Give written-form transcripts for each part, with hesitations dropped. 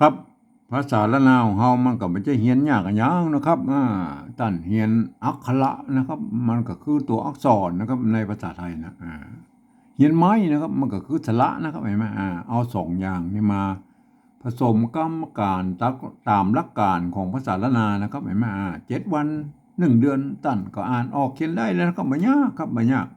ครับภาษาละนาวของเฮามันก็บ่ใช่เรียนยากอะหยังนะครับตั้นเรียนอักขระนะครับมันก็คือตัวอักษรนะครับในภาษาไทยนะเรียนไม้นะครับมันก็คือสระนะครับเห็นไหมเอา2อย่างนี้มาผสมกรรมการตามหลักการของภาษาละนานะครับเห็นไหม7 วัน1 เดือนตั้นก็อ่านออกเขียนได้แล้วนะครับบ่ยากครับบ่ยาก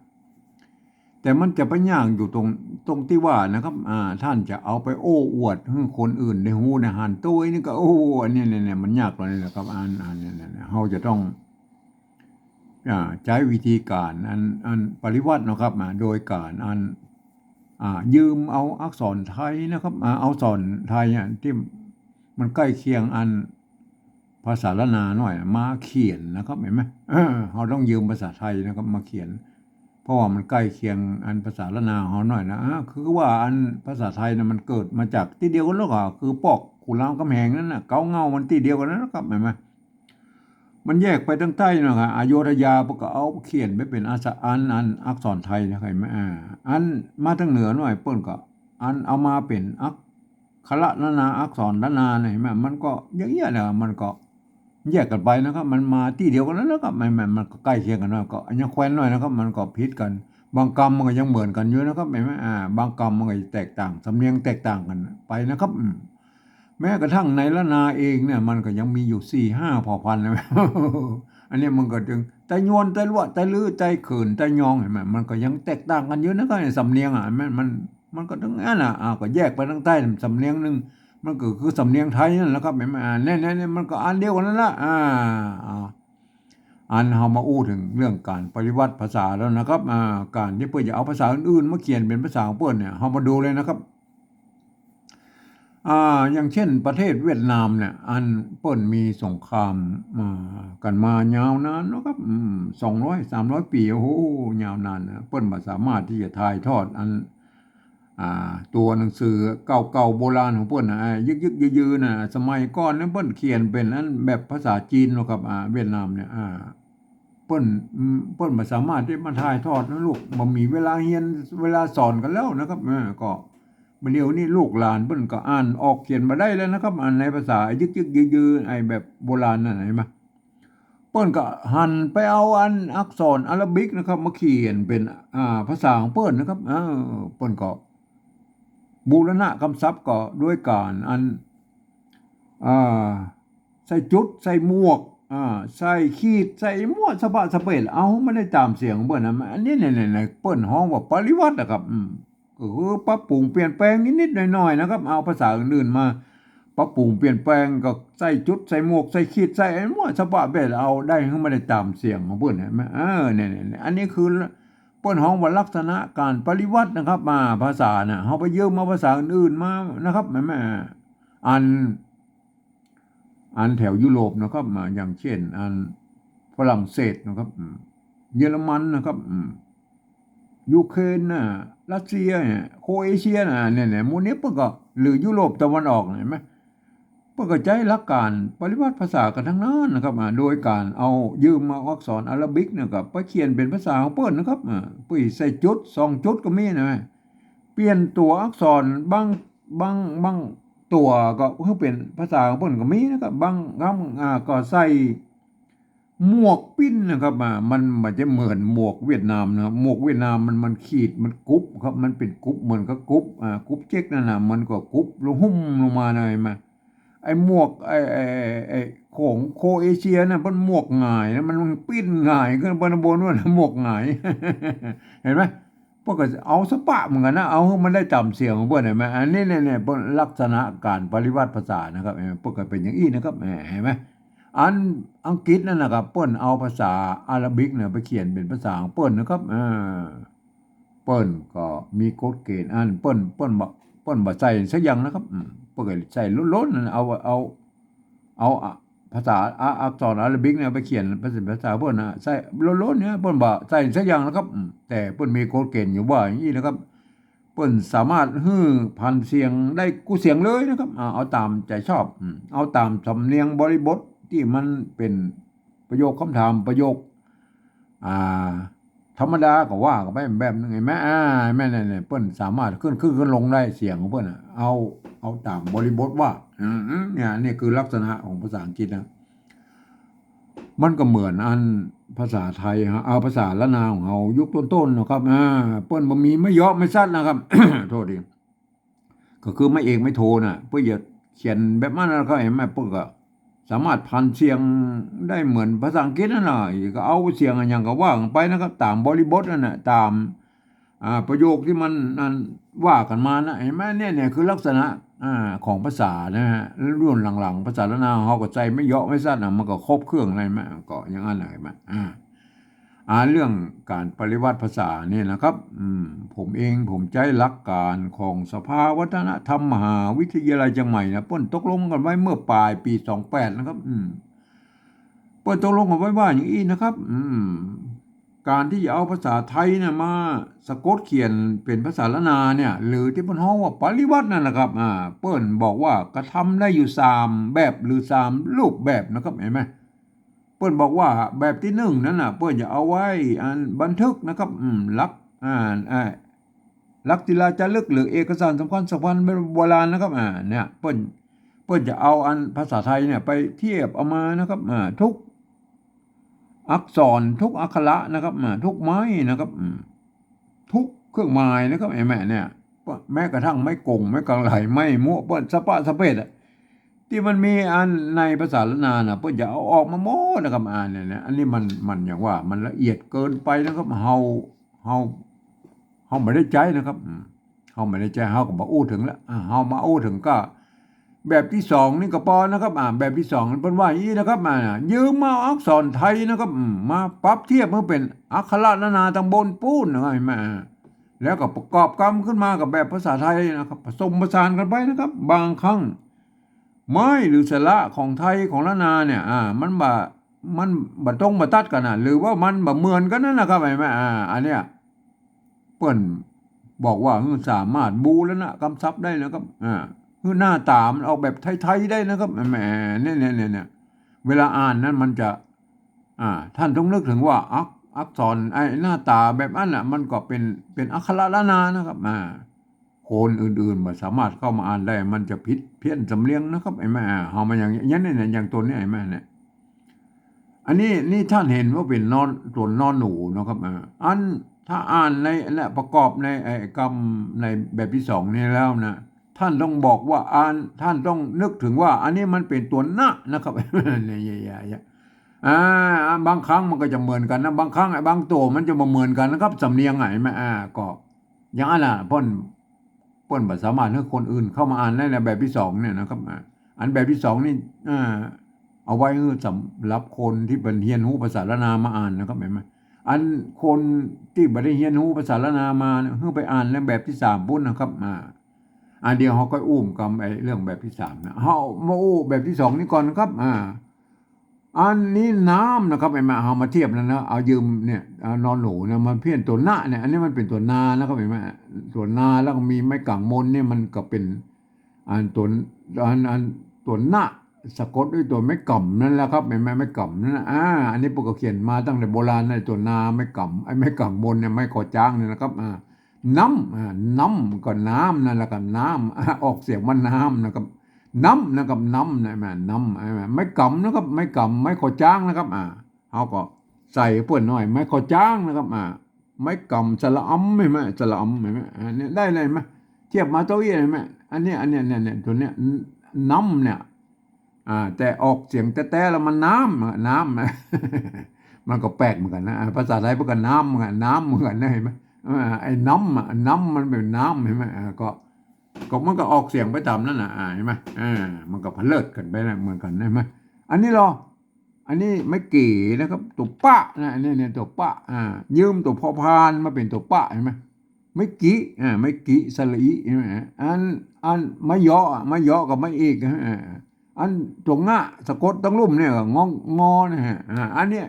แต่มันจะไปย่างอยู่ตรงที่ว่านะครับท่านจะเอาไปโอ้อวดให้คนอื่นได้ฮู้ได้หันตัวนี่ก็โอ้อันนี้เนี่ยมันยากกว่านี้แหละครับเนี่ยเฮาจะต้องใช้วิธีการปริวัตินะครับโดยการยืมเอาอักษรไทยนะครับเอาอักษรไทยที่มันใกล้เคียงภาษาละนาหน่อยมาเขียนนะครับเห็นไหมเราต้องยืมภาษาไทยนะครับมาเขียนเพราะว่ามันใกล้เคียงภาษาละนาเขาหน่อยนะคือว่าภาษาไทยนะมันเกิดมาจากที่เดียวกันแล้วก็คือปอกขุนรามคำแหงนั่นนะเก้าเงามันที่เดียวกันนะครับเห็นไหมมันแยกไปทั้งใต้นะครับอโยธยาพวกก็เอาเขียนไปเป็นอักษรไทยนะครับเห็นไหมมาทางเหนือหน่อยเปิ้นก็เอามาเป็นอักขระละนาอักษรละนาเห็นไหมมันก็อย่างเงี้ยนะมันก็แยกกันไปนะครับมันมาที่เดียวกันแล้วนะครับมันก็ใกล้เคียงกันนะก็อันยังแคว้นหน่อยนะครับมันก็ผิดกันบางกรรมมันก็ยังเหมือนกันอยู่นะครับเห็นไหมบางกรรมมันก็แตกต่างสำเนียงแตกต่างกันไปนะครับแม้กระทั่งในละนาเองเนี่ยมันก็ยังมีอยู่4-5เผ่าพันธุ์นะอันนี้มันก็จึงไตยวนไตลั่วไตลือไตเขินไตยองเห็นไหมมันก็ยังแตกต่างกันเยอะนะครับสำเนียงมันก็ทั้งนั้นก็แยกไปทั้งใต้สำเนียงนึงมันก็คือสำเนียงไทยนั่นแหละครับเห็นไหมเนี่ยมันก็อันเดียวกันนั่นแหละเฮามาอู้ถึงเรื่องการปฏิวัติภาษาแล้วนะครับการที่เพิ่นจะเอาภาษาอื่นๆมาเขียนเป็นภาษาของเพิ่นเนี่ยเฮามาดูเลยนะครับอย่างเช่นประเทศเวียดนามเนี่ยเปิ้นมีสงครามกันมายาวนานเนาะครับ200-300 ปีโอ้โฮยาวนานนะเปิ้นบ่สามารถที่จะถ่ายทอดตัวหนังสือเก่าๆโบราณของเพิ่นยึกๆยือๆน่ะสมัยก่อนนั้นเพิ่นเขียนเป็นแบบภาษาจีนเนาะครับเวียดนามเนี่ยเพิ่นบ่สามารถที่มาถ่ายทอดนะลูกบ่มีเวลาเรียนเวลาสอนกันแล้วนะครับก็บัดเดี๋ยวนี้ลูกหลานเพิ่นก็อ่านออกเขียนบ่ได้แล้วนะครับในภาษายึกๆยือๆแบบโบราณนั่นเห็นไหมเพิ่นก็หันไปเอาอักษรอาหรับิกนะครับมาเขียนเป็นภาษาของเพิ่นนะครับเพิ่นก็บูรณะคำศัพท์ก็ด้วยการใส่จุดใส่หมวกใส่ขีดใส่หมวกสะบะสะเปดเอาไม่ได้ตามเสียงของเปิ้นนะอันนี้เนี่ยเปิ้นฮ้องว่าปริวัตินะครับก็คือปรับปรุงเปลี่ยนแปลงนิดๆหน่อยๆนะครับเอาภาษาอื่นๆมาปรับปรุงเปลี่ยนแปลงก็ใส่จุดใส่หมวกใส่ขีดใส่หมวกสะบะเปดเอาได้คือไม่ได้ตามเสียงของเปิ้นเห็นมั้ยเนี่ยอันนี้คือเปิ้นฮ้องว่าลักษณะการปริวัตินะครับภาษาน่ะเฮาไปยืมมาภาษาอื่นๆมานะครับแม่แถวยุโรปนะครับอย่างเช่นฝรั่งเศสนะครับเยอรมันนะครับยูเครนรัสเซียโครเอเชียเนี่ยหมู่นี้เพิ่นก็หรือยุโรปตะวันออกเห็นมั้ยเพิ่นก็ใช้หลักการปริวัติภาษากันทั้งนั้นนะครับโดยการเอายืมมาอักษรอาหรับิกนะครับไปเขียนเป็นภาษาของเพิ่นนะครับปุ้ยใส่จุด2จุดก็มีนะเปลี่ยนตัวอักษรบางตัวก็คือเป็นภาษาของเพิ่นก็มีนะครับบางคำก็ใส่หมวกปิ้นนะครับมันบ่จะเหมือนหมวกเวียดนามนะครับหมวกเวียดนามมันขีดมันกุบครับมันเป็นกุบเหมือนกับกุบกุบเจ๊กนั่นน่ะมันก็กุบลงหุ้มลงมาหน่อยมาไอ้หมวกไอ้ของโครเอเชียน่ะมันหมวกหงายนะมันปิ้นหงายขึ้นบนว่าหมวกหงายเห็นไหมพวกก็เอาสปะเหมือนกันนะเอาให้มันได้จำเสียงของเพิ่นเห็นไหมอันนี้เนี่ยเพิ่นลักษณะการปริวัติภาษานะครับพวกก็เป็นอย่างนี้นะครับเห็นไหมอังกฤษนั่นนะครับเปิ้นเอาภาษาอาหรับิกเนี่ยไปเขียนเป็นภาษาของเปิ้นนะครับเปิ้นก็มีกฎเกณฑ์เปิ้นบ่ใส่สักอย่างนะครับเปิ้นก็ใส่ล้นๆนั่นเอาภาษาอักษรอาหรับิกเนี่ยไปเขียนเป็นภาษาเปิ้นใส่ล้นๆเนี่ยเปิ้นบ่ใส่สักอย่างนะครับแต่เปิ้นมีกฎเกณฑ์อยู่ว่าอย่างนี้นะครับเปิ้นสามารถฮื้อพันเสียงได้กู้เสียงเลยนะครับเอาตามใจชอบเอาตามสำเนียงบริบทที่มันเป็นประโยคคำถามประโยค ธรรมดาก็ว่าก็ไปแบบนึงไงแม่แม่เนี่ยเปิ้นสามารถขึ้นลงได้เสียงของเปิ้นเอาตามบริบทว่าเนี่ยนี่คือลักษณะของภาษาอังกฤษนะมันก็เหมือนอันภาษาไทยฮะเอาภาษาละนาวของเฮายุคต้นๆนะครับเปิ้นบ่มีไม่เยาะไม่สั้นนะครับ โทษทีก็คือไม่เอกไม่โทน่ะเพื่อจะเขียนแบบนั้นนะครับเห็นไหมเปิ้นก็สามารถพันเสียงได้เหมือนภาษาอังกฤษนั่นน่ะก็เอาเสียงอย่างก็ว่ากันไปนะครับตามบริบทนั่นน่ะตามประโยคที่มันนั่นว่ากันมานะเห็นไหมเนี่ยคือลักษณะของภาษานะฮะรุ่นหลังๆภาษาละนาวเฮาก็ใจไม่เยาะไม่สั้นน่ะมันก็ครบเครื่องอะไรมั้ยก็อย่างนั้นน่ะเห็นมั้ยเรื่องการปริวัติภาษาเนี่ยนะครับผมเองผมใจหลักการของสภาวัฒนธรรมมหาวิทยาลัยเชียงใหม่นะเปิ้นตกลงกันไว้เมื่อปลายปี28นะครับเปิ้นตกลงกันไว้ว่าอย่างนี้นะครับการที่จะเอาภาษาไทยเนี่ยมาสะกดเขียนเป็นภาษาละนาเนี่ยหรือที่เปิ้นฮ้องว่าปริวัตินั่นแหละครับเปิ้นบอกว่ากระทำได้อยู่3แบบหรือ3รูปแบบนะครับเห็นไหมเปิ้นบอกว่าแบบที่1นั้นน่ะเปิ้นจะเอาไว้บันทึกนะครับหลักหลักศิลาจารึกหรือเอกสารสำคัญโบราณนะครับเนี่ยเปิ้นจะเอาภาษาไทยเนี่ยไปเทียบเอามานะครับทุกอักษรทุกอักขระนะครับทุกไม้นะครับทุกเครื่องหมายนะครับไอ้แม่เนี่ยแม้กระทั่งไม้กงไม้กลางไหลไม้มั่วเปิ้นสะปะสะเปดที่มันมีในภาษาละนาน่ะเปิ้นจะเอาออกมาหมดนะครับเนี่ยอันนี้มันอย่างว่ามันละเอียดเกินไปนะครับเฮาไม่ได้ใจนะครับเฮาไม่ได้ใจเฮาก็บ่อู้ถึงแล้วเฮามาอู้ถึงก็แบบที่2นี่ก็พอนะครับแบบที่2เพิ่นว่าอย่างนี้นะครับยืมมาอักษรไทยนะครับมาปรับเทียบให้เป็นอักขระละนาตำบลปูนนะครับแล้วก็ประกอบกรรมขึ้นมากับแบบภาษาไทยนะครับผสมผสานกันไปนะครับบางครั้งไม้หรือสระของไทยของละนาเนี่ยมันบ่ตรงบ่ตัดกันหรือว่ามันบ่เหมือนกันนั่นนะครับอันเนี้ยเปิ้นบอกว่าสามารถบูรณะกำศัพท์ได้นะครับหน้าตามันออกแบบไทยๆได้นะครับเนี่ยเวลาอ่านนั้นมันจะท่านต้องนึกถึงว่าอักษรหน้าตาแบบนั้นน่ะมันก็เป็นอักขระละนานะครับคนอื่นๆบ่สามารถเข้ามาอ่านได้มันจะผิดเพี้ยนสำเนียงนะครับเฮามาอย่างเนี่ยอย่างตัวนี้เนี่ยอันนี้ท่านเห็นว่าเป็นตัวนอนหนูนะครับถ้าอ่านในและประกอบในกรรมในแบบที่2นี้แล้วนะท่านต้องบอกว่าท่านต้องนึกถึงว่าอันนี้มันเป็นตัวนะนะครับเนี่ยบางครั้งมันก็จะเหมือนกันนะบางครั้งบางตัวมันจะบ่เหมือนกันนะครับสำเนียงก็อย่างนั้นน่ะเพิ่นบ่สามารถให้คนอื่นเข้ามาอ่านได้ในแบบที่2เนี่ยนะครับอันแบบที่2นี่เอาไว้สำหรับคนที่เป็นเรียนรู้ภาษาละนามาอ่านนะครับเห็นมั้ยอันคนที่บ่ได้เรียนรู้ภาษาละนามาเนี่ยไปอ่านในแบบที่3พุ่นนะครับเดี๋ยวเฮาก็อุ้มกับเรื่องแบบที่3นะเฮามาอู้แบบที่2นี่ก่อนครับอันนี้น้ำนะครับเฮามาเทียบแล้วนะเอายืมเนี่ยนอนหนูนะมันเพี้ยนตัวนะเนี่ยอันนี้มันเป็นตัวนานะครับเห็นมั้ยตัวนาแล้วก็มีไม้กังมนเนี่ยมันก็เป็นตัวนะสะกดด้วยตัวไม้ก่ำนั่นแหละครับเห็นมั้ยไม้ก่ำนั่นอันนี้พวกก็เขียนมาตั้งแต่โบราณในตัวนาไม้ก่ำไม้กังมนเนี่ยไม้ขอจ้างเนี่ยนะครับน้ำก็น้ำนั่นแหละครับน้ำออกเสียงว่าน้ำนะครับน้ำนะครับน้ำนะน้ำไม่กำนะครับไม่กำไม่ขอจ้างนะครับเขาก็ใส่เพื่อนหน่อยไม่ขอจ้างนะครับไม่กำสละอำไม่ไหมสละอำไม่ไหมเนี่ยได้เลยไหมเทียบมาตัวเองไหมอันนี้เนี่ยตัวเนี้ยน้ำเนี่ยแต่ออกเสียงแต่แล้วมันน้ำมันก็แปลกเหมือนกันนะภาษาไทยพวกกันน้ำเหมือนกันนะเห็นไหมไอ้น้ำมันเป็นน้ำเห็นไหมก็มันก็ออกเสียงไปตามนั่นน่ะเห็นไหมมันก็พเลิดกันไปนะเหมือนกันเห็นไหมอันนี้ไม่กี่นะครับตัวปะนะเนี่ยตัวปะยืมตัวพอพานมาเป็นตัวปะเห็นไหมไม่กี่สลีเห็นไหมอันไม่เยาะกับไม่เอกอันตัวงะสะกดตั้งลุ่มเนี่ยงอนะฮะอันเนี้ย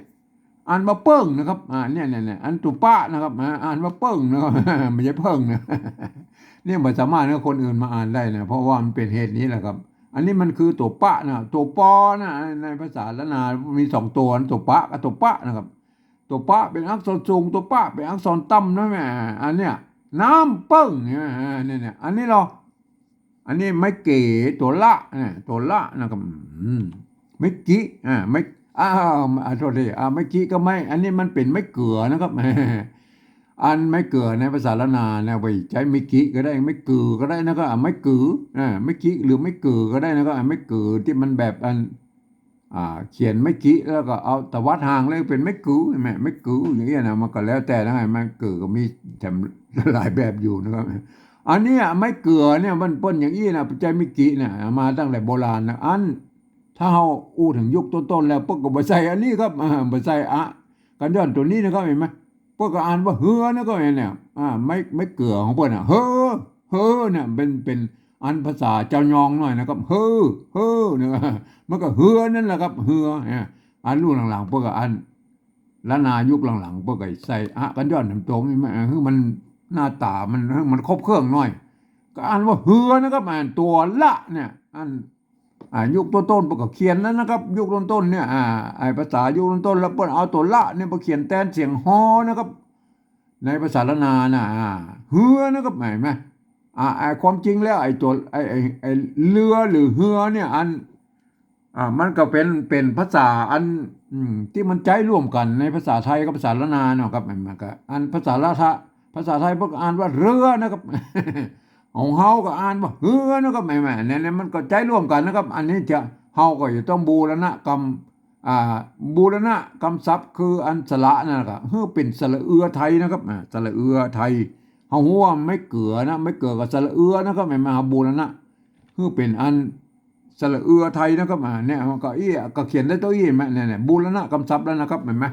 อ่านมาเปิ้งนะครับเนี่ยอันตุป้านะครับอ่านมาเปิ้งนะครับไม่ใช่เพิ่งนะเนี่ยบ่สามารถให้คนอื่นมาอ่านได้นะเพราะว่ามันเป็นเหตุนี้แหละครับอันนี้มันคือตัวปะนะตัวปอนะในภาษาละนามี2ตัวตัวปะกับตัวปะนะครับ ตัวปะเป็นอักษรสูงตัวปะเป็นอักษรต่ำนะแม่อันเนี้ยน้ำเปิ้งเนี่ยอันนี้เราอันนี้ไม่เก๋ตัวละเนี่ยตัวละนะครับไม่กี้ไม่โทษทีไม่กี้ก็ไม่อันนี้มันเป็นไม่เกลือนะครับอันไม่เกลือในภาษาละนาเนี่ยไปใช้ไม่กี้ก็ได้ไม่เกลือก็ได้นะครับไม่เกลือไม่กี้หรือไม่เกลือก็ได้นะครับไม่เกลือที่มันแบบอันเขียนไม่กี้แล้วก็เอาตวัดห่างเลยเป็นไม่กูไม่กูอย่างเงี้ยนะมันก็แล้วแต่นะไงไม่กูก็มีแถมหลายแบบอยู่นะครับอันนี้ไม่เกลือเนี่ยมันเปิ้นอย่างนี้นะใจไม่กี้เนี่ยมาตั้งแต่โบราณนะอันถ้าเราอู้ถึงยุคต้นๆแล้วพวกก็บ่ใส่อันนี้ครับบ่ใส่กันย้อนตัวนี้นะครับเห็นไหมพวกก็อ่านว่าเฮือนะก็เห็นเนี่ยไม่เกลือของเปิ้นเฮ้อเนี่ยเป็นอันภาษาเจ้ายองหน่อยนะครับเฮ้อเนี่ยมันก็เฮือนั่นแหละครับเฮืออันรุ่นหลังๆพวกก็อันละนายุคหลังๆพวกก็ใส่กันย้อนตรงนี่มันหน้าตามันครบเครื่องหน่อยก็อ่านว่าเฮือนะครับอ่านตัวละเนี่ยอันยุคต้นๆพวกก็เขียนแล้วนะครับยุคต้นๆเนี่ยไอภาษายุคต้นๆแล้วเพิ่นเอาตัวละเนี่ยมาเขียนแทนเสียงฮอนะครับในภาษาละนาน่ะเฮือนะครับเห็นไหมความจริงแล้วไอ้ตัวไอ้เรือหรือเฮือเนี่ยอันมันก็เป็นภาษาอันที่มันใช้ร่วมกันในภาษาไทยกับภาษาละนาเนาะครับมันก็อันภาษาละทะภาษาไทยพวกอ่านว่าเรือนะครับของเฮาก็อ่านว่าเฮือนะครับแม่เนี่ยมันก็ใช้ร่วมกันนะครับอันนี้จะเฮาก็จะต้องบูรณะกรรมบูรณะกรรมศัพท์คืออันสระนั่นก็คือเป็นสระเอือไทยนะครับสระเอือไทยเฮาหัวไม่เกลือนะไม่เกลือกับสระเอือนะครับแม่มาบูรณะคือเป็นอันสระเอือไทยนะครับเนี่ยมันก็ก็เขียนได้ตัวแม่เนี่ยบูรณะกรรมศัพท์แล้วนะครับเห็นไหม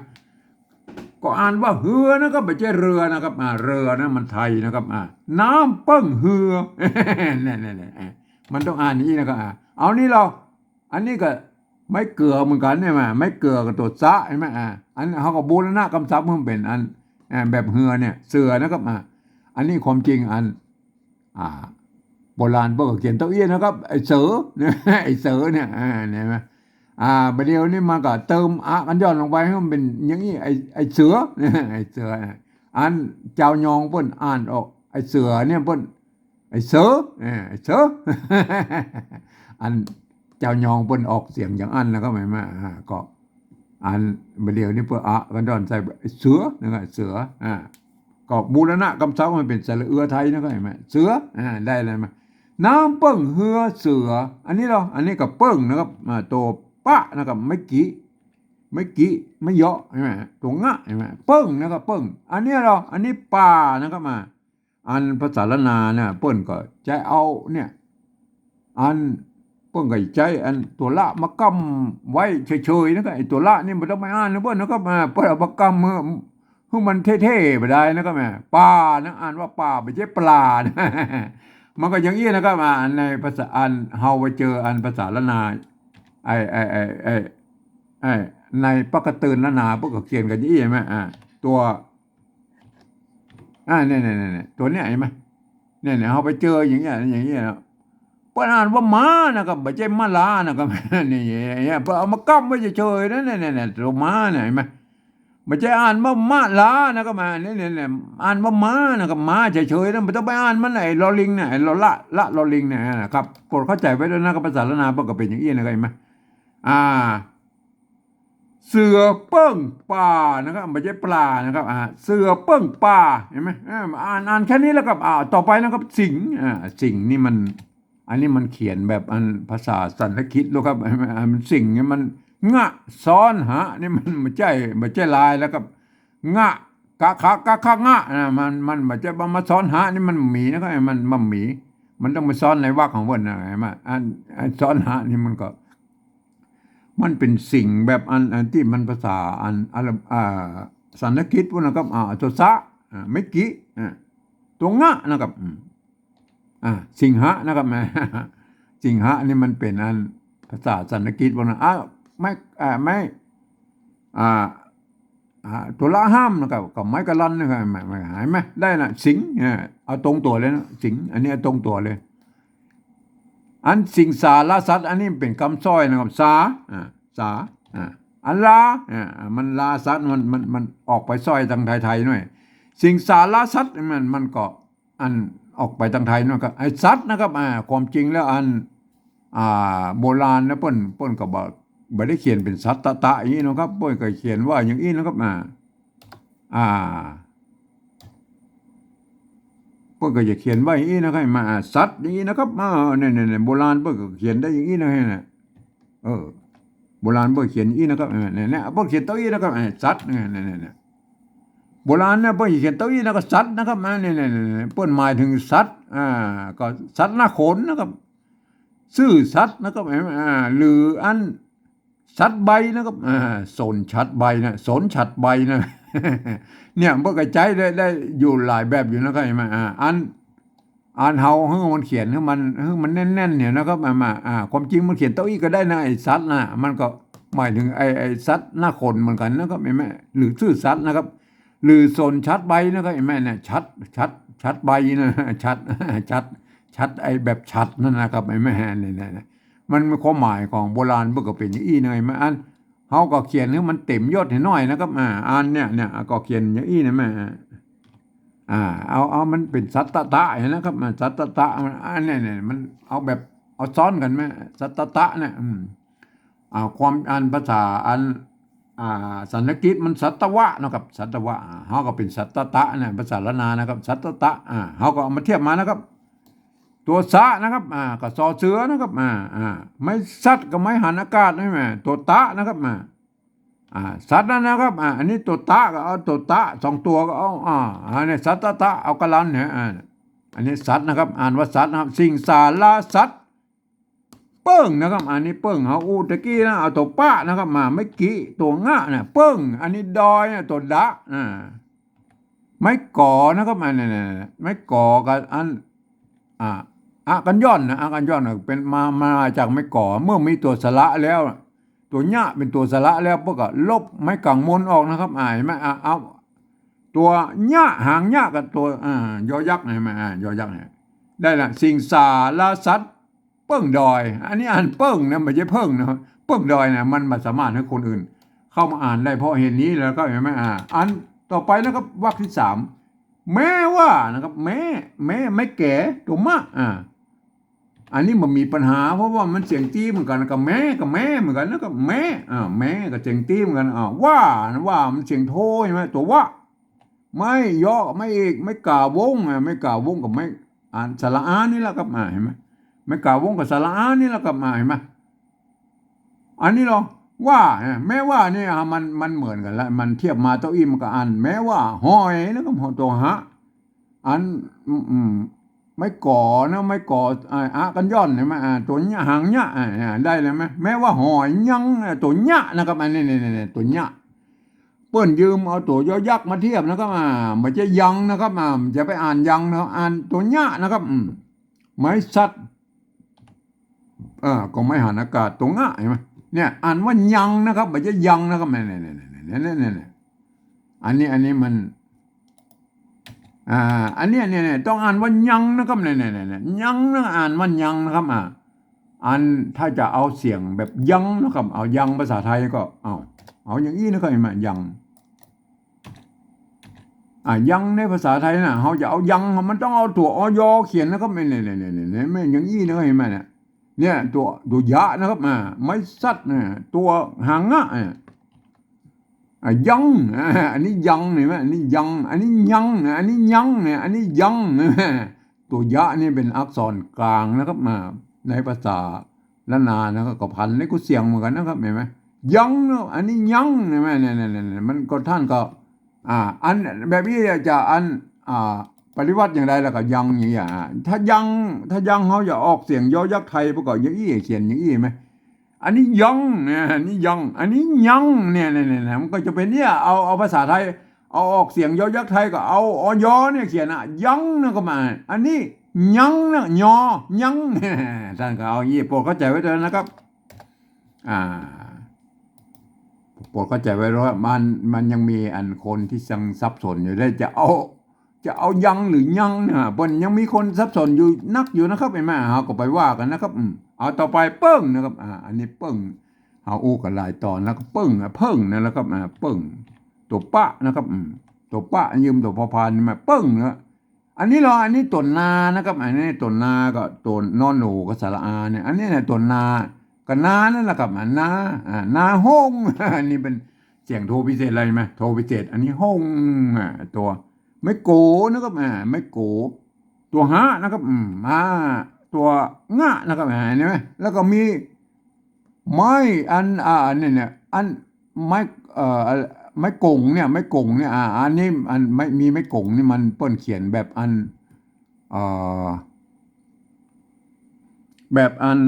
ก็อ่านว่าเฮือนะครับไม่ใช่เรือนะครับเรือนะมันไทยนะครับน้ำเปิ้งเฮือเนี่ยมันต้องอ่านอย่างนี้นะครับเอานี่เราอันนี้ก็ไม่เกลือเหมือนกันเนี่ยไม่เกลือกับตัวซะใช่ไหมอันเขาก็บูรณะกำซับมันเป็นอันแบบเฮือเนี่ยเสือนะครับอันนี้ความจริงอันโบราณพวกเขียนเต้าอี้นะครับไอ้เสือเนี่ยไอ้เสือเนี่ยเนี่ยไหมประเดี๋ยวนี้มันก็เติมกันย้อนลงไปให้มันเป็นอย่างนี้ไอ้เสือเนี่ยไอ้เสืออันเจ้ายองเพิ่นอ่านออกไอ้เสือเนี่ยเพิ่นไอ้เสือไอ้เสืออันเจ้ายองเพิ่นออกเสียงอย่างอันแล้วก็หมายมาก็อันประเดี๋ยวนี้เพิ่นกันย้อนใส่เสือนะครับเสือก็บูรณะกำซับมันเป็นสระเอือไทยนะครับเห็นไหมเสือได้เลยมั้ยน้ำเปิ้งเฮือเสืออันนี้ก็เปิ้งนะครับตัวปะนะครับไม่กี้ไม่เยาะใช่ไหมตัวงะใช่ไหมเปิ้งนะครับเปิ้งอันนี้อันนี้ป่านะครับอันภาษาละนาเนี่ยเปิ้นก็ใจเอาเนี่ยอันเปิ้งก็ใจอันตัวละมากำไว้เฉยๆนะครับไอ้ตัวละนี่มันต้องไม่อ่านนะเปิ้นนะครับเปิ้นเอามากำเมื่อมันเท่ๆไปได้นะครับป่านะอ่านว่าป่าไม่ใช่ปลานะมันก็อย่างนี้นะครับในภาษาอันเฮาไปเจออันภาษาละนาไอ้ในปกติละนาพวกก็เขียนกันอย่างนี้ใช่ไหมตัวเนี่ยตัวเนี้ยเห็นไหมเนี่ยเฮาไปเจออย่างเงี้ยนะเปิ้นอ่านว่าม้านะครับไม่ใช่ม้าลานะครับนี่เปิ้นเอามากำไว้เฉยๆนะเนี่ยตัวม้าเนี่ยเห็นไหมไม่ใช่อ่านว่าม้าลานะครับเนี่ยอ่านว่าม้านะครับม้าเฉยๆนะไม่ต้องไปอ่านมันไอ้ลอลิงเนี่ยไอ้ลอละลอลิงเนี่ยนะครับโปรดเข้าใจไว้ด้วยนะครับภาษาละนาพวกก็เป็นอย่างนี้นะครับเห็นไหมเสือเปิ้งป่านะครับไม่ใช่ปลานะครับเสือเปิ้งป่าเห็นไหมอ่านแค่นี้แล้วครับต่อไปนะครับสิงนี่มันอันนี้มันเขียนแบบอันภาษาสันสกฤตแล้วครับมันสิงเนี่ยมันงะซ้อนหะนี่มันไม่ใช่ลายแล้วครับงะกะงะมันไม่ใช่มาซ้อนหะนี่มันหมีนะครับมันหมีมันต้องมาซ้อนในวรรคของมันนะเห็นไหมอันซ้อนหะนี่มันก็มันเป็นสิ่งแบบอันที่มันภาษาสันสกฤตพวกนะครับตัวซะไม่กี้ตัวงะนะครับสิงหะนะครับสิงหะนี่มันเป็นอันภาษาสันสกฤตพวกนั้นไม่ตัวละห้ามนะครับกับไม้กระลันนะครับไม่หายไหมได้นะสิงเอาตรงตัวเลยนะสิงอันนี้ตรงตัวเลยอันสิงสารสัตว์อันนี้เป็นคำสร้อยนะครับสา อันลามันลาสัตว์มันออกไปซอยทางไทยๆหน่อยสิ่งสาราสัตว์มันก็อันออกไปทางไทยนั่นก็ไอ้สัตว์นะครับความจริงแล้วอันโบราณนะเปิ้นก็บ่ได้เขียนเป็นสัตตะอย่างนี้นะครับเปิ้นก็เขียนว่าอย่างนี้นะครับอ่าเปิ้นก็จะเขียนไว้อย่างนี้นะครับมาสัตว์อย่างนี้นะครับเนี่ยโบราณเปิ้นก็เขียนได้อย่างนี้นะฮะโบราณเปิ้นเขียนอย่างนี้นะครับเนี่ยเปิ้นเขียนตัวนี้นะครับสัตว์เนี่ยโบราณเนี่ยเปิ้นเขียนตัวนี้แล้วก็สัตว์นะครับเนี่ยเปิ้นหมายถึงสัตว์ก็สัตว์หน้าขนนะครับซื่อสัตว์นะครับหรืออันสัตว์ใบนะครับสนชัดใบนะสนชัดใบนะเนี่ยมันก็ใช้ได้อยู่หลายแบบอยู่นะครับอันเฮามันเขียนให้มันแน่นๆเนี่ยนะครับความจริงมันเขียนเต้าอี้ก็ได้นะไอ้สัตว์นะมันก็หมายถึงไอ้สัตว์หน้าคนเหมือนกันนะครับแม่หรือชื่อสัตว์นะครับหรือสนชัดใบนะครับแม่เนี่ยชัดใบนะชัดไอ้แบบชัดนั่นนะครับแม่เนี่ยมันความหมายของโบราณมันก็เป็นอย่างนี้เลยอันเฮาก็เขียนให้มันเต็มยศให้หน่อยนะครับอันเนี่ยก็เขียนอย่างนี้นะแม่เอามันเป็นสัตตะนะครับสัตตะอันนี้มันเอาแบบเอาซ้อนกันไหมสัตตะเนี่ยความอันภาษาอันสันสกฤตมันสัตวะนะครับสัตวะเฮาก็เป็นสัตตะเนี่ยภาษาละนานะครับสัตตะเฮาก็เอามาเทียบมานะครับตัวสะนะครับก็ซอเสือนะครับไม่สัตว์ก็ไม่หันอากาศใช่ไหมตัวตะนะครับสัตว์นะครับอันนี้ตัวตะก็เอาตัวตะ2ตัวก็เอาอันนี้สัตตะเอากะลันเนี่ยอันนี้สัตว์นะครับอ่านว่าสัตว์นะครับสิ่งสาราสัตว์เปิ้งนะครับอันนี้เปิ้งเฮาตะกี้นะเอาตัวป้านะครับไม่กี้ตัวง่ะเนี่ยเปิ้งอันนี้ดอยตัวดะไม่ก่อนะครับเนี่ยไม่ก่อกับอันกันย้อนนะกันย้อนเป็นมาจากไม่ก่อเมื่อมีตัวสระแล้วตัวหญ้าเป็นตัวสระแล้วพวกก็ลบไม้กังมนออกนะครับเห็นไหมเอาตัวหญ้าหางหญ้ากับตัวยอยักษ์เห็นไหมยอยักษ์เนี่ยได้ละสิ่งสาราสัตว์เปิ้งดอยอันนี้อ่านเปิ้งนะไม่ใช่เพิ่งนะเปิ้งดอยนะมันสามารถให้คนอื่นเข้ามาอ่านได้เพราะเห็นนี้แล้วก็เห็นไหมอันต่อไปนะครับวรรคที่3แม้ว่านะครับแม้ไม่แก่ตัวมากอันนี้มันมีปัญหาเพราะว่ามันเสียงตีเหมือนกันกับแม่เหมือนกันนะกับแม่กับเสียงตีเหมือนกันว่ามันเสียงโทใช่ไหมตัวว่าไม่ย่อไม่เอกไม่กล่าววงไม่กล่าววงกับไม่สระอานี่แหละครับเห็นไหมไม่กล่าววงกับสระอานี่แหละครับเห็นไหมอันนี้หรอว่าแม้ว่านี่มันเหมือนกันแล้วมันเทียบมาเต้าอี้มันก็แม้ว่าหอยนะครับตัวหะอันไม่ก่อนะไม่ก่อกันย้อนใช่ไหมตัวหญ้าหางหญ้าได้เลยไหมแม้ว่าหอยยังตัวหญ้านะครับอันนี้ตัวหญ้าเปิ้นยืมเอาตัวยอยักษ์มาเทียบนะครับมันจะยังนะครับจะไปยังนะตัวหญ้านะครับไม้สัตว์ก็ไม่หันอากาศตัวง่ะเห็นไหมเนี่ยว่ายังนะครับมันจะยังนะครับเนี่ยอันนี้มันอันนี้เนี่ยต้องว่ายังนะครับเนี่ยยังนะว่ายังนะครับถ้าจะเอาเสียงแบบยังนะครับเอายังภาษาไทยก็เอาอย่างนี้นะครับเห็นไหมยังยังในภาษาไทยนะเขาจะเอายังมันต้องเอาตัวอยเขียนนะครับเนี่ยไม่อย่างนี้นะครับเห็นไหมเนี่ยตัวยะนะครับไม่สัตว์เนี่ยตัวหางะยังอันนี้ยังเห็นไหมอันนี้ยังอันนี้ยังอันนี้ยังเนี่ยอันนี้ยังตัวยะนี่เป็นอักษรกลางนะครับในภาษาละนานะครับก็พันในกุเสียงเหมือนกันนะครับเห็นไหมยังเนาะอันนี้ยังเห็นไหมเนี่ยมันก็ท่านก็อันแบบนี้จะปฏิวัติอย่างไรแล้วก็ยังอย่างนี้ถ้ายังเขาจะออกเสียงยอยักษ์ไทยประกอบอย่างนี้เขียนอย่างนี้ไหมอันนี้ยังเนี่ยอันนี้ยังอันนี้ยังเนี่ยมันก็จะเป็นเนี่ยเอาภาษาไทยเอาออกเสียงยอยักษ์ไทยก็เอาอยเนี่ยเขียนยังนะก็มาอันนี้ยังนะยอยังท่านก็เอาอย่างนี้โปรดเข้าใจไว้ด้วยนะครับโปรดเข้าใจไว้ว่ามันยังมีคนที่ยังสับสนอยู่ได้จะเอายังหรือยังเนี่ยบนยังมีคนสับสนอยู่นักอยู่นะครับเห็นไหมก็ไปว่ากันนะครับเอาต่อไปเปิ้งนะครับอันนี้เปิ้ง เฮาอู้กันหลายตอนแล้วก็เพิ่งนะแล้วก็เปิ้งตัวปะนะครับตัวปะยืมตัวพอพานมาเปิ้งนะอันนี้อันนี้ตัวนานะครับอันนี้ตัวนาก็ตัวนอนหนูก็สระอาเนี่ยอันนี้เนี่ยตัวนาก็นานั่นแหละครับนานาห้องอันนี้เป็นเสียงโทพิเศษอะไรไหมโทพิเศษอันนี้ห้องตัวไม่โกนะครับไม่โกตัวหะนะครับตัวงะนะครับเห็นไหมแล้วก็มีไม้เนี่ยอันไม้ไม้กงเนี่ยไม้กงเนี่ยอันนี้อันไม่มีไม้กงนี่มันเปิ้นเขียนแบบอันแบบอัน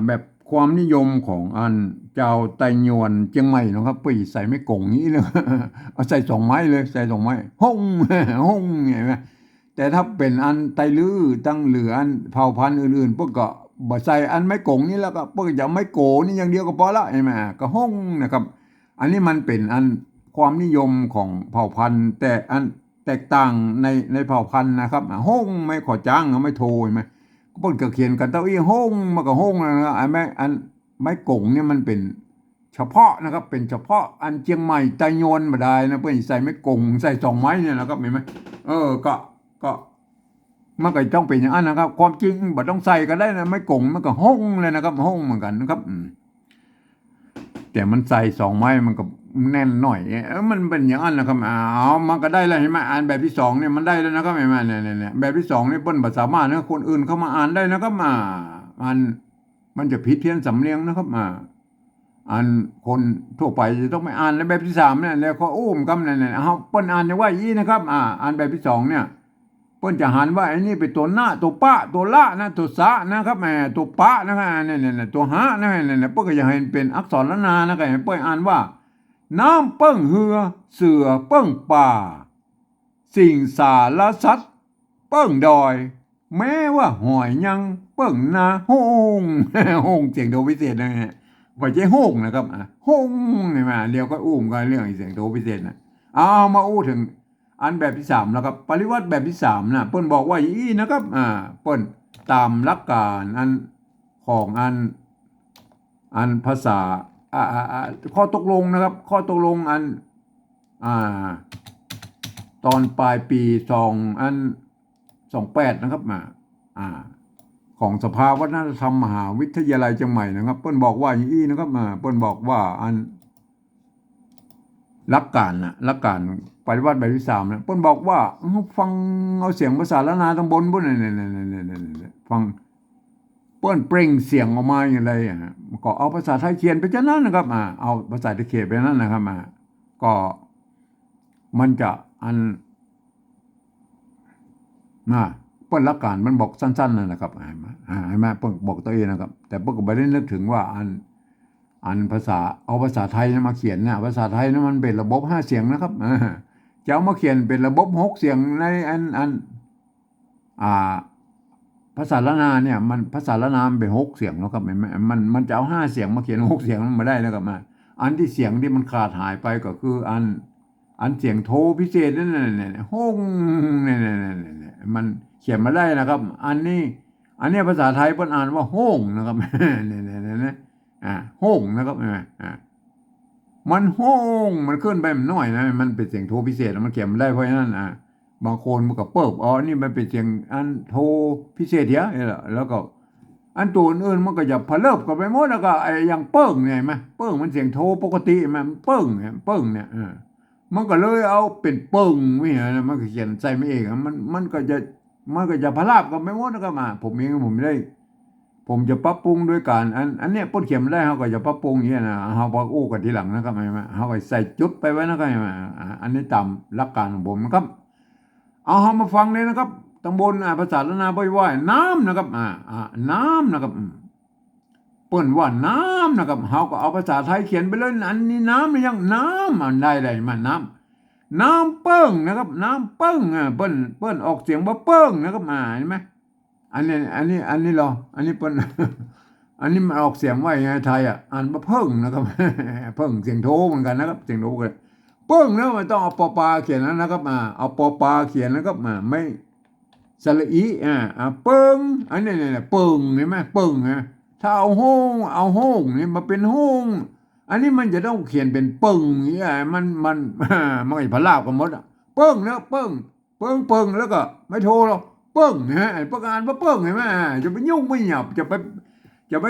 แบบความนิยมของอันเจ้าไต้หวนเชียงใหม่นะครับปีใส่ไม้กงนี้เลย เอาใส่2 ไม้เลยใส่2 ไม้ห้อง ห้องเห็นไหมแต่ถ้าเป็นอันไตลื้อตั้งเหลืออันเผ่าพันธุ์อื่นๆพวกก็บ่ใส่อันไม้กงนี้แล้วก็พวกจะไม้โกนี่อย่างเดียวก็พอละเห็นไหมก็ห้องนะครับ อันนี้มันเป็นอันความนิยมของเผ่าพันธุ์แต่อันแตกต่างในเผ่าพันธุ์นะครับห้องไม่ขอจ้างไม่โทรใช่ไหมก็เพิ่นก็เขียนกันเต้าอี้ห้องมันก็ห้องนะอันไม้กงเนี่ยมันเป็นเฉพาะนะครับเป็นเฉพาะอันเชียงใหม่ไต้หวันบ่ได้นะเพิ่นใส่ไม้กงใส่2 ไม้เนี่ยนะครับเห็นไหมก็มันก็ต้องเป็นอย่างนั้นนะครับความจริงบ่ต้องใส่ก็ได้นะไม้กงมันก็ห้องเลยนะครับห้องเหมือนกันนะครับแต่มันใส่2 ไม้มันก็แน่นหน่อยมันเป็นอย่างนั้นนะครับมันก็ได้แล้วเห็นไหมอ่านแบบที่2เนี่ยมันได้แล้วนะครับเห็นไหมเนี่ยแบบที่2นี่เปิ้นบ่สามารถนะคนอื่นเข้ามาอ่านได้นะครับมันจะผิดเพี้ยนสำเนียงนะครับอันคนทั่วไปจะต้องไม่อ่านแล้วแบบที่3เนี่ยแล้วก็กันเนี่ยเปิ้นอ่านว่าอย่างนี้นะครับอ่านแบบที่2เนี่ยเปิ้นจะหันว่าไอ้นี่เป็นตัวหน้าตัวปะตัวละนะตัวสะนะครับตัวปะนะครับเนี่ยตัวหะนะเนี่ยเปิ้นก็จะให้เป็นอักษรละนานะครับเปิ้นอ่านว่าน้ำเปิ้งเหือเสือเปิ้งป่าสิ่งสารสัตว์เปิ้งดอยแม้ว่าหอยยังเปิ้งนาห้องห้องเสียงโดพิเศษนะฮะว่าใช่ห้องนะครับห้องนี่มาเดี๋ยวก็กันเรื่องเสียงโดพิเศษนะเอามาถึงอันแบบที่3แล้วครับปริวัติแบบที่3นะเปิ้นบอกว่าอีนะครับเปิ้นตามหลักการอันของอันภาษาข้อตกลงนะครับข้อตกลงอันตอนปลายปี28นะครับของสภาวัฒนธรรมมหาวิทยาลัยเชียงใหม่นะครับเปิ้นบอกว่าอย่างนี้นะครับเปิ้นบอกว่าอันหลักการปฏิวัติแบบที่3นะเปิ้นบอกว่าฟังเอาเสียงภาษาละนาตำบลพุ่นนี่ฟังเปิ้นเปล่งเสียงออกมาอย่างไรก็เอาภาษาไทยเขียนไปจังนั้นนะครับเอาภาษาไทยเขียนไปนั้นนะครับก็มันจะเปิ้นหลักการมันบอกสั้นๆนั่นนะครับให้มาเปิ้นบอกตัวเองนะครับแต่เปิ้นก็บ่ได้นึกถึงว่าอันภาษาเอาภาษาไทยมาเขียนเนี่ยภาษาไทยนั้นมันเป็นระบบ5 เสียงนะครับจะเอามาเขียนเป็นระบบ6 เสียงในภาษาละนาเนี่ยมันภาษาละนามเป็น6 เสียงแล้วครับมันจะเอา5 เสียงมาเขียน6 เสียงมันไม่ได้นะครับอันที่เสียงที่มันขาดหายไปก็คืออันเสียงโทพิเศษนั่นห้องเนี่ยมันเขียนมาได้นะครับอันนี้ภาษาไทยเพิ่นอ่านว่าห้องนะครับเนี่ยห้องนะครับมันห้องมันขึ้นไปมันน้อยนะมันเป็นเสียงโทพิเศษมันเขียนมาได้เพราะฉะนั้นบางคนมันก็เปิบนี่มันเป็นเสียงอันโทพิเศษเยอะแล้วก็อันตัวอื่นมันก็จะพะเลิบกันไปหมดแล้วก็ไอ้อย่างเปิ้งเนี่ยมั้ยเปิ้งมันเสียงโทปกติมันเปิ้งเนี่ยมันก็เลยเอาเป็นเปิ้งไม่เหรอมันก็เขียนใส่ไม่เองมันก็จะพะลาบกันไปหมดแล้วก็ผมเองผมจะปรับปรุงด้วยการอันเนี้ยป้นเขียนได้เขาก็จะปรับปรุงอย่างนี้นะเขาบอกกันทีหลังนะครับเขาก็ใส่จุดไปไว้นะครับอันนี้ตามหลักการของผมนะครับเอามาฟังเลยนะครับตำบลภาษาละนาบ่อยว่าน้ำนะครับน้ำนะครับเปิ้นว่าน้ำนะครับเขาก็เอาภาษาไทยเขียนไปเลยอันนี้น้ำหรือยังน้ำมันได้มันน้ำเปิ้งนะครับน้ำเปิ้งเปิ้นออกเสียงว่าเปิ้งนะครับเห็นไหมอันนี้หรออันนี้เป็น อันนี้มันออกเสียงว่าอย่างไทยอ่านว่าเพิ่งนะครับ เพิ่งเสียงโทเหมือนกันนะครับเสียงโทกันเปิ้งแล้วมันต้องเอาปอปลาเขียนแล้วนะครับเอาปอปลาเขียนนะครับไม่สระอีเปิ้งอันนี้เปิ้งเห็นไหมเปิ้ง ถ้าเอาโฮงนี่มาเป็นโฮงอันนี้มันจะต้องเขียนเป็นปึ่งเนี่ยมันมันไอ้พลาบกันหมดอ่ะเปิ้งแล้วเปิ้งแล้วก็ไม่โทรหรอกเปิ้งฮะประกาศว่าเปิ้งเห็นไหมจะไปยุ่งไม่หยับจะไป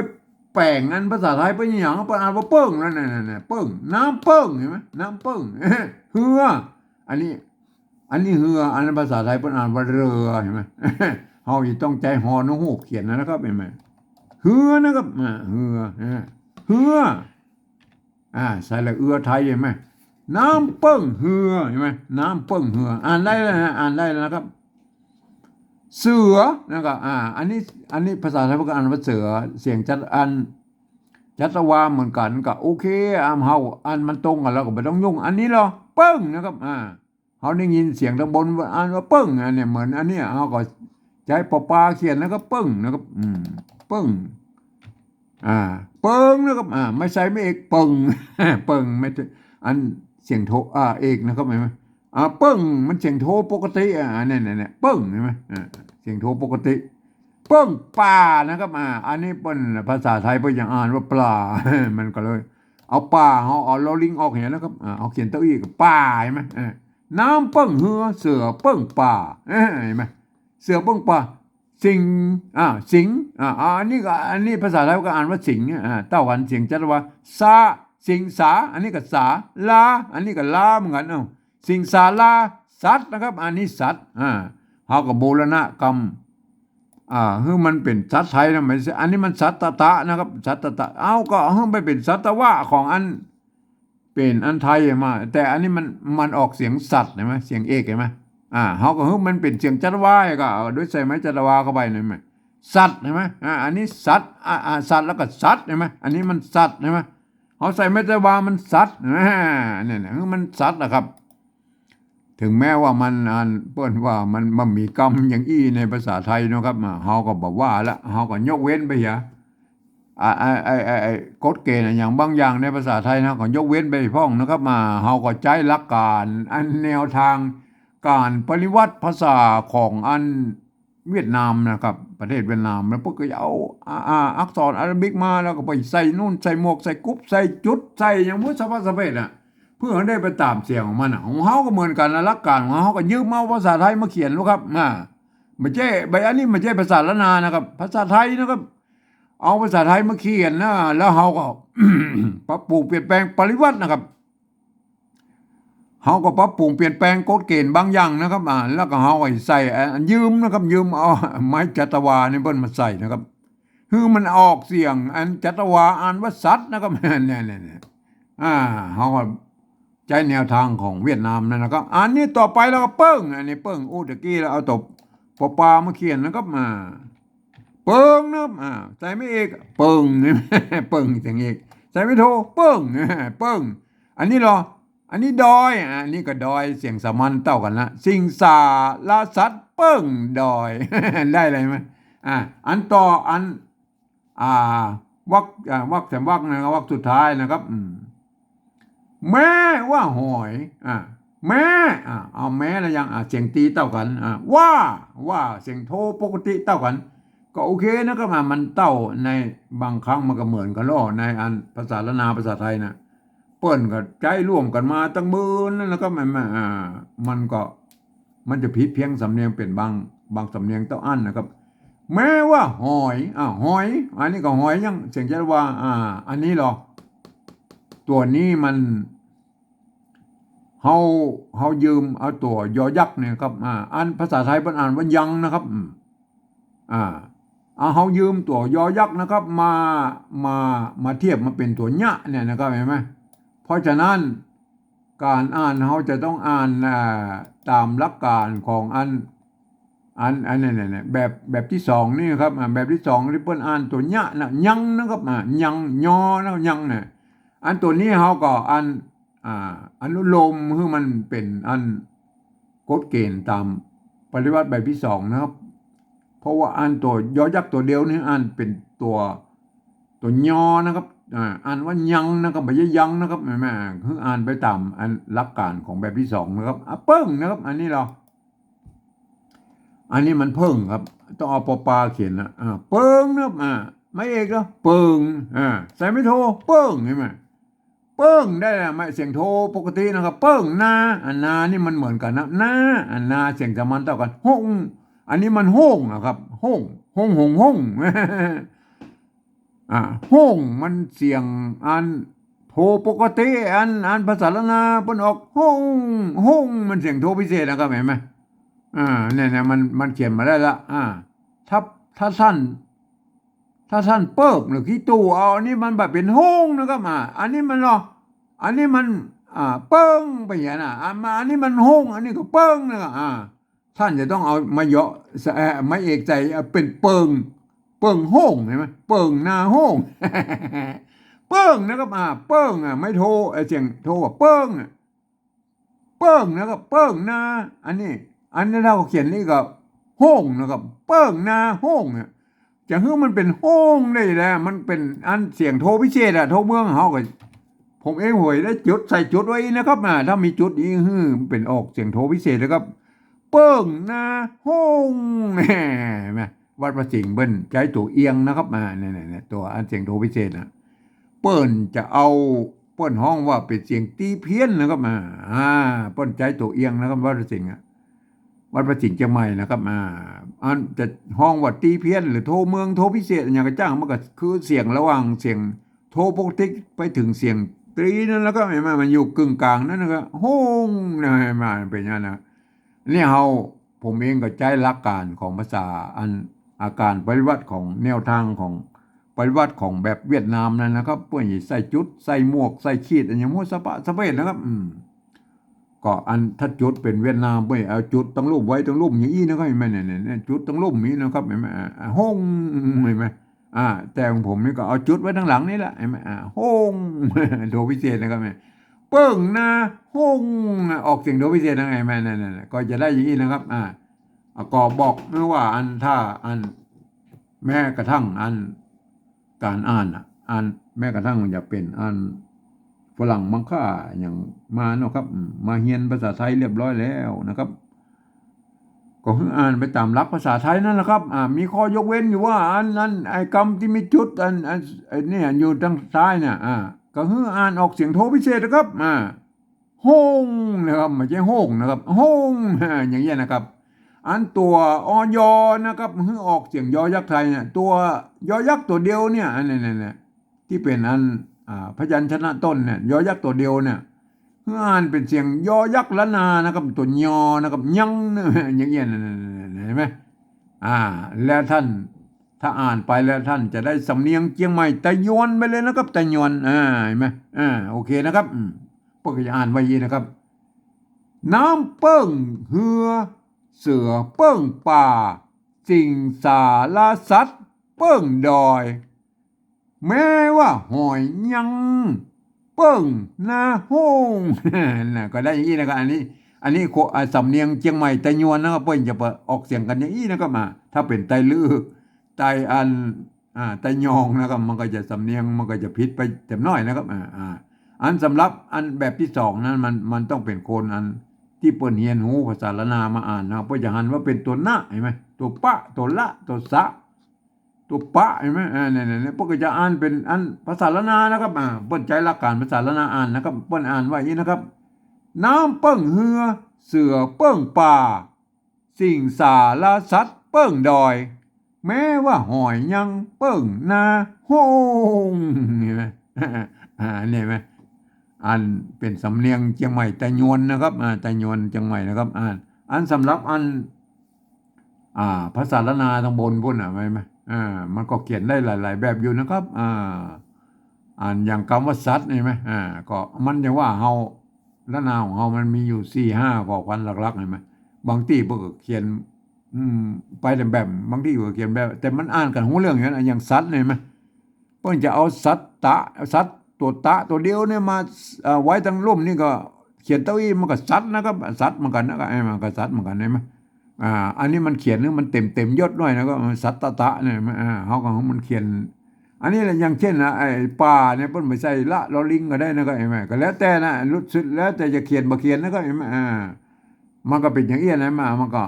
แปลงอันภาษาไทยไปอย่างประกาศว่าเปิ้งนั่นน่ะเปิ้งน้ำเปิ้งเห็นไหมน้ำเปิ้งเฮืออันนี้เฮืออันนั้นภาษาไทยเป็นอ่านว่าเรือเห็นไหมเฮาต้องใจหอนหูเขียนนะครับเห็นไหมเฮือนะครับเฮือใส่ละเอือไทยเห็นไหมน้ำเปิ้งเฮือเห็นไหมน้ำเปิ้งเฮืออ่านได้แล้วนะอ่านได้แล้วนะครับเสือนะครับอันนี้ภาษาไทยก็อ่านว่าเสือเสียงจัตวาเหมือนกันก็โอเคเฮาอันมันตรงกันแล้วก็ไม่ต้องยุ่งอันนี้เหรอเปิ้งนะครับเขาได้ยินเสียงทางบนอ่านว่าเปิ้งอันเนี่ยเหมือนอันนี้เขาก็ใช้ปลาเขียนแล้วก็เปิ้งนะครับเปิ้งเปิ้งนะครับไม่ใช่ไม่เอกเปิ้งเปิ้งไม่อันเสียงโทเอกนะครับเห็นไหมเปิ้งมันเสียงโทปกติเนี่ยเปิ้งเห็นไหมเสียงโทปกติเปิ้งปลานะครับอันนี้เป็นภาษาไทยเพิ่นยังอ่านว่าปลา มันก็เลยเอาปลาเอาลอลิงออกเห็นแล้วครับเอาเขียนตัวอีกปลาเห็นไหมน้ำเปิ้งเหือเสือเปิ้งป่าเห็นไหมเสือเปิ้งป่าสิงอันนี้ภาษาไทยก็อ่านว่าสิงเต้ากันเสียงจัตวาซาสิงสาอันนี้ก็สาลาอันนี้ก็ลาเหมือนกันสิงสาลาสัตว์นะครับอันนี้สัตว์เฮากับโบราณกรรมคือมันเป็นสัตว์ไทยนะมันอันนี้มันสัตตะนะครับสัตตะเอาก็ไปเป็นสัตวะของอันเป็นอันไทยมาแต่อันนี้มันออกเสียงสัตว์เห็นไหมเสียงเอกเห็นไหมเขาก็มันเป็นเสียงจัตวาก็ด้วยใส่ไม้จัตวาเข้าไปเห็นไหมสัตว์เห็นไหมอันนี้สัตว์สัตว์แล้วก็สัตว์เห็นไหมอันนี้มันสัตว์เห็นไหมเขาใส่ไม้จัตวามันสัตว์เนี่ยคือมันสัตว์นะครับถึงแม้ว่ามันเปิ้นว่ามันมีกรรมอย่างอี้ในภาษาไทยนะครับเฮาก็บอกว่าละเฮาก็ยกเว้นไปอย่ากฎเกณฑ์อย่างบางอย่างในภาษาไทยนะก็ยกเว้นไปพ้องนะครับเฮาก็ใช้หลักการแนวทางการปฏิวัติภาษาของเวียดนามนะครับประเทศเวียดนามแล้วพวกก็เอาอักษรอาหรับิกมาแล้วก็ไปใส่นู่นใส่หมวกใส่กุ๊บใส่จุดใส่อย่างมุสภาษาเวทเพื่อให้ได้ไปตามเสียงของมันของเฮาก็เหมือนกันหลักการของเฮาก็ยืมเอาภาษาไทยมาเขียนนะครับไม่ใช่ใบอันนี้ไม่ใช่ภาษาละนานะครับภาษาไทยนะครับเอาภาษาไทยมาเขียนนะแล้วเฮาก็ ปรับปรุงเปลี่ยนแปลงปริวัตินะครับเฮาก็ปรับปรุงเปลี่ยนแปลงกฎเกณฑ์บางอย่างนะครับแล้วก็เฮาใส่ยืมนะครับยืมเอาไม้จัตวานี่เพิ่นมาใส่นะครับคือมันออกเสียงจัตวาอ่านว่าสัตว์นะครับเนี่ยเฮาก็ใช้แนวทางของเวียดนามนั่นนะครับอันนี้ต่อไปแล้วก็เปิ้งอันนี้เปิ้งตะกี้แล้วเอาตบปลามาเขียนนะครับเปิ้งนะครับใส่ไม่เอกเปิ้งนี่ เปิ้งอย่างเอกใส่ไม่โทเปิ้งเปิ้งอันนี้เหรออันนี้ดอยอันนี้ก็ดอยเสียงสามัญเต้ากันละสิงสาลาสัตเปิ้งดอย ได้อะไรไหมอันต่อวรรคแต่วรรคนะครับวรรคสุดท้ายนะครับแม่ว่าหอยแม่เอาแม่แล้วยังเสียงตีเต้ากันว่าเสียงโทปกติเต้ากันก็โอเคนะครับมันเต้าในบางครั้งมันก็เหมือนกันล้อในภาษาละนาภาษาไทยนะเปิ้นก็ใจร่วมกันมาตั้งมือนั่นแล้วก็มันจะผิดเพียงสำเนียงเป็นบางสำเนียงเต้าอั้นนะครับแม้ว่าหอยหอยอันนี้ก็หอยยังเสียงจะว่าอันนี้หรอตัวนี้มันเฮายืมเอาตัวยอยักษ์เนี่ยครับภาษาไทยเพิ่นอ่านว่ายังนะครับเฮายืมตัวยอยักษ์นะครับมาเทียบมาเป็นตัวญะเนี่ยนะครับเห็นไหมเพราะฉะนั้นการอ่านเฮาจะต้องอ่านตามหลักการของอันเนี่ยแบบที่สองนี่ครับแบบที่สองที่เพิ่นอ่านตัวญะนะยังนะครับยังยอนะยังเนี่ยอันตัวนี้เฮาก็อนุโลมคือมันเป็นกฎเกณฑ์ตามปฏิวัติแบบที่สองนะครับเพราะว่าตัวยอยักษ์ตัวเดียวนี่เป็นตัวยอนะครับว่ายังนะครับไม่ใช่ยังนะครับแม่คือไปตามหลักการของแบบที่สองนะครับเปิ้งนะครับอันนี้อันนี้มันเพิ่งครับต้องเอาปลาเขียนนะเปิ้งนะครับ ไม่เอกก็เปิงใส่ไม่โทเปิ้งเห็นไหมเปิ้งได้ละไม่เสียงโทปกตินะครับเปิ้งนาอันนานี่มันเหมือนกันนะนาอันนาเสียงสามัญเท่ากันห้องอันนี้มันห้องนะครับห้องห้องห้องห้องห้องมันเสียงอันโทปกติอันภาษาละนาเปิ้นออกห้องห้องมันเสียงโทพิเศษนะครับเห็นไหมเนี่ยมันเขียนมาได้ละถ้าถ้าสั้นเปิบหรือขี้ตู้เอาอันนี้มันแบบเป็นห้องนะครับอันนี้มันหรออันนี้มันเปิ้งไปอย่างน่ะอันนี้มันห้องอันนี้ก็เปิ้งนะครับท่านจะต้องเอามาเยาะไม่เอกใจเป็นเปิงห้องเห็นไหมเปิงหน้าห้องเปิ้งนะครับเปิ้งไม่โทเสียงโทว่าเปิ้งนะครับเปิ้งหน้าอันนี้เราเขียนนี่ก็ห้องนะครับเปิ้งหน้าห้องเนี่ยจะให้มันเป็นห้องได้แหละมันเป็นอันเสียงโทพิเศษโทเมืองเฮาก็ผมเองหวยได้จุดใส่จุดไว้นะครับถ้ามีจุดนี้เป็นออกเสียงโทพิเศษนะครับ เปิ้งนาห้องแหมวัดพระสิงห์เบิ้นใช้ตัวเอียงนะครับเนี่ยตัวอันเสียงโทพิเศษเปิ้นจะเอาเปิ้นห้องว่าเป็นเสียงตีเพี้ยนนะครับเปิ้นใช้ตัวเอียงนะครับวัดพระสิงห์วัดพระสิงห์เชียงใหม่นะครับอันจะห้องว่าตีเพี้ยนหรือโทเมืองโทพิเศษอย่างกระจ้างมันก็คือเสียงระหว่างเสียงโทปกติไปถึงเสียงตรีนั่นแล้วก็มันอยู่กึ่งกลางนั่นนะครับห้องมาเป็นอย่างนั้นนี่ผมเองก็ใช้หลักการของภาษาอันอาการปฏิวัติของแนวทางของปฏิวัติของแบบเวียดนามนั่นนะครับพวกนี้ใส่จุดใส่หมวกใส่ขีดอย่างมั่วสะเปะนะครับก็อันถ้าจุดเป็นเวียดนามไปเอาจุดต้องรูปไว้ต้องรูปอย่างนี้นะครับเห็นไหมเนี่ยจุดต้องรูปนี้นะครับเห็นไหมห้องเห็นไหมแต่ของผมนี่ก็เอาจุดไว้ทั้งหลังนี่แหละเห็นไหมห้องโดพิเศษนะครับเปิ้งนาห้องออกเสียงโดพิเศษยังไงนั่นก็จะได้อย่างนี้นะครับก็บอกไม่ว่าถ้าแม้กระทั่งการอ่านแม้กระทั่งมันจะเป็นฝรั่งมังค่าอย่างมาเนาะครับมาเรียนภาษาไทยเรียบร้อยแล้วนะครับก็คืออ่านไปตามหลักภาษาไทยนั่นแหละครับมีข้อยกเว้นอยู่ว่าไอ้คำที่มีจุดเนี่ยอยู่ทางซ้ายเนี่ยก็คืออ่านออกเสียงโทพิเศษนะครับห้องนะครับไม่ใช่ห้องนะครับห้องอย่างเงี้ยนะครับตัวอยนะครับคือออกเสียงยอยักษ์ไทยเนี่ยตัวยอยักษ์ตัวเดียวเนี่ยเนี่ยที่เป็นพยัญชนะต้นเนี่ยยอยักษ์ตัวเดียวเนี่ยคืออ่านเป็นเสียงยอยักษ์ละนานะครับตัวยอนะครับยังอย่างเงี้ยเห็นไหมแล้วท่านถ้าอ่านไปแล้วท่านจะได้สำเนียงเชียงใหม่ตะยวนไปเลยนะครับตะยวนเห็นไหมโอเคนะครับพวกจะอ่านไว้ยีนะครับน้ำเปิ้งเหือเสือเปิ้งป่าสิงสารสัตว์เปิ้งดอยแม้ว่าหอยยังเปิ้งนาห้องก็ได้อย่างนี้นะครับอันนี้สำเนียงเชียงใหม่ไตยวนนะครับเปิ้งจะออกเสียงกันอย่างนี้นะครับถ้าเป็นไตลื้อไตไตยองนะครับมันก็จะสำเนียงมันก็จะผิดไปเต็มน้อยนะครับสำหรับแบบที่สองนั้นมันต้องเป็นคนที่เปิ้นเรียนหูภาษาละนามาอ่านนะเปิ้นจะหันว่าเป็นตัวนะเห็นไหมตัวปะตัวละตัวสะตัวปะเห็นไหมเนี่ยเปิ้นก็จะอ่านเป็นภาษาละนานะครับเปิ้นใช้หลักการภาษาละนาอ่านนะครับเปิ้นอ่านว่าอย่างนี้นะครับน้ำเปิ้งเหือเสือเปิ้งป่าสิ่งสารสัตว์เปิ้งดอยแม้ว่าหอยยังเปิ้งนาห้องเห็นไหมเนี่ยไหมเป็นสำเนียงเชียงใหม่ตะยวนนะครับตะยวนเชียงใหม่นะครับสำหรับภาษาละนาทางบนพุ่นไหมมันก็เขียนได้หลายๆแบบอยู่นะครับอย่างคำว่าสัตว์เห็นไหมก็มันจะว่าเฮาละนาของเฮามันมีอยู่4-5กว่าพันหลักๆเห็นไหมบางที่เพิ่นก็เขียนไปแบบบางที่ก็เขียนแบบแต่มันอ่านกันหูเรื่องอย่างนั้นอย่างสัตว์เห็นไหมเพิ่นจะเอาสัตว์ตัวตะตัวเดียวเนี่ยมาไว้ทั้งร่มนี่ก็เขียนเต้าอี้มันก็สัตว์นะครับสัตว์เหมือนกันนะก็มันก็สัตว์เหมือนกันใช่ไหมอันนี้มันเขียนนึงมันเต็มยศด้วยนะก็สัตตะเนี่ยเขาก็มันเขียนอันนี้แหละอย่างเช่นไอ้ป่าเนี่ยเพิ่นไม่ใส่ละลอลิงก็ได้นะก็เห็นไหมก็แล้วแต่นะรู้สึกแล้วแต่จะเขียนบ่เขียนนะก็เห็นไหมมันก็เป็นอย่างเอี้ยนะมันก็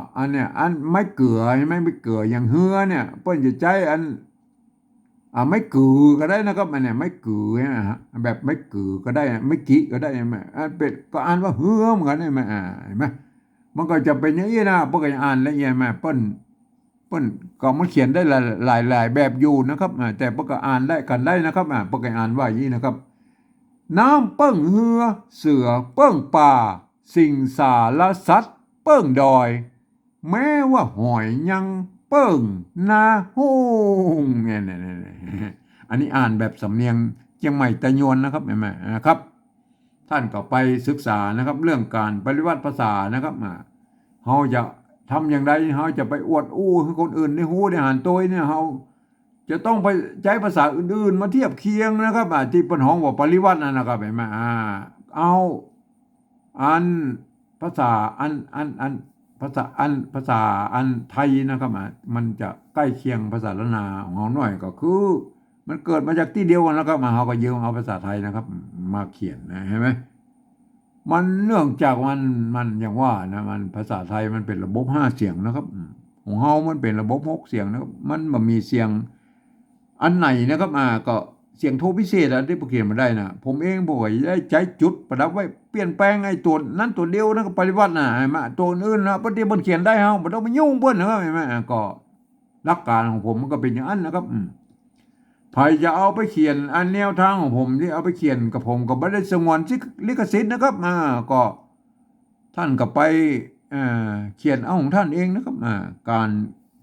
ไม่เกลือใช่ไหมไม่เกลืออย่างเหือเนี่ยเพิ่นจะใช้ ไม่กือก็ได้นะครับอันเนี้ยไม่กือนะฮะแบบไม่กือก็ได้ไม่กิก็ได้ไหมเป็นก็อ่านว่าเฮือเหมือนกันได้ไหมเห็นไหมมันก็จะเป็นอย่างนี้นะเพื่อจะอ่านละเอียดไหมเปิ้นก็มันเขียนได้หลายแบบอยู่นะครับแต่เพื่อก็อ่านได้กันได้นะครับเพื่อก็อ่านว่าอย่างนี้นะครับน้ำเปิ้งเฮือเสือเปิ้งป่าสิงสารสัตว์เปิ้งดอยแม้ว่าหอยยังเปิ้งนาโฮงเนี่ยอันนี้อ่านแบบสำเนียงเชียงใหม่ตะยวนนะครับเห็นไหมนะครับท่านก็ไปศึกษานะครับเรื่องการปริวัติภาษานะครับเขาจะทำอย่างไรเขาจะไปอวดอู้ให้คนอื่นได้ฮู้ได้หันตัวเนี่ยเขาจะต้องไปใช้ภาษาอื่นๆมาเทียบเคียงนะครับที่เป็นห้องว่าปริวัตินะครับเห็นไหมเอาอันภาษาอันภาษาอันไทยนะครับมันจะใกล้เคียงภาษาละนาของเราหน่อยก็คือมันเกิดมาจากที่เดียวกันแล้วก็มาเขาก็ยืมเอาภาษาไทยนะครับมาเขียนนะเห็นไหมมันเนื่องจากมันอย่างว่านะมันภาษาไทยมันเป็นระบบ5 เสียงนะครับของเรามันเป็นระบบ6 เสียงนะครับมันบ่มีเสียงอันไหนนะครับก็เสียงโทพิเศษที่ผมเขียนมาได้นะผมเองบอกว่าได้ใช้จุดประดับไว้เปลี่ยนแปลงไอ้ตัวนั้นตัวเดียวนะก็ปริวัตินะมาตัวอื่นนะประเดี๋ยวมันเขียนได้เฮาบ่ต้องมายุ่งเพิ่นนะครับเห็นไหมก็หลักการของผมมันก็เป็นอย่างนั้นนะครับใครจะเอาไปเขียนอันแนวทางของผมที่เอาไปเขียนกับผมก็ไม่ได้สงวนลิขสิทธิ์นะครับก็ท่านก็ไปเขียนเอาของท่านเองนะครับการ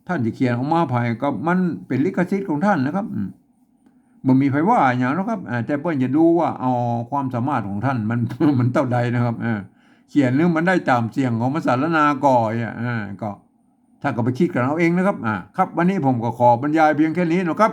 ท่านจะเขียนออกมาภายก็มันเป็นลิขสิทธิ์ของท่านนะครับมันมีไผว่าอย่างนะครับแต่เปิ้นจะดูว่าเอาความสามารถของท่านมัน มันเท่าใดนะครับเขียนหรือมันได้ตามเสียงของภาษาละนาก่อยก็ถ้าก็ไปคิดกันเอาเองนะครับครับวันนี้ผมก็ขอบรรยายเพียงแค่นี้นะครับ